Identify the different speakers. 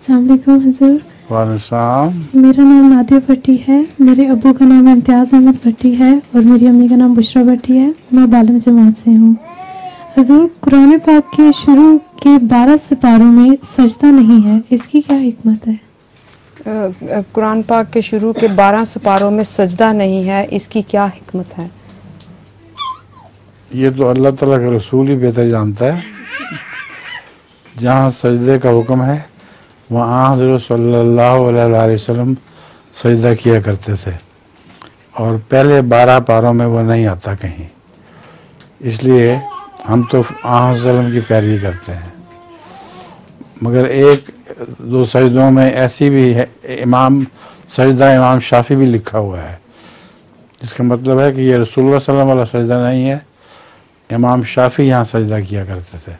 Speaker 1: अस्सलाम वालेकुम हुज़ूर।
Speaker 2: वालेकुम।
Speaker 1: मेरा नाम नादिया भट्टी है, मेरे अब्बू का नाम इम्तियाज़ अहमद भट्टी है और मेरी अम्मी का नाम बुशरा भट्टी है। मैं बालन जमात से हूँ। हुज़ूर, कुरान पाक के शुरू के 12 सिपारों में सजदा नहीं है, इसकी क्या हिकमत है?
Speaker 3: कुरान पाक के शुरू के 12 सिपारों में सजदा नहीं है, इसकी क्या हिकमत है?
Speaker 2: ये तो अल्लाह ताला का रसूल ही बेहतर जानता है। जहाँ सजदे का हुक्म है वहाँ हज़रत सल्लल्लाहु अलैहि वसल्लम सजदा किया करते थे और पहले 12 पारों में वो नहीं आता कहीं, इसलिए हम तो वसल्लम की पैरवी करते हैं। मगर एक दो सजदों में ऐसी भी है, इमाम शाफी भी लिखा हुआ है, जिसका मतलब है कि ये रसूलुल्लाह सल्लल्लाहु अलैहि वसल्लम वाला सजदा नहीं है, इमाम शाफी यहाँ सजदा किया करते थे।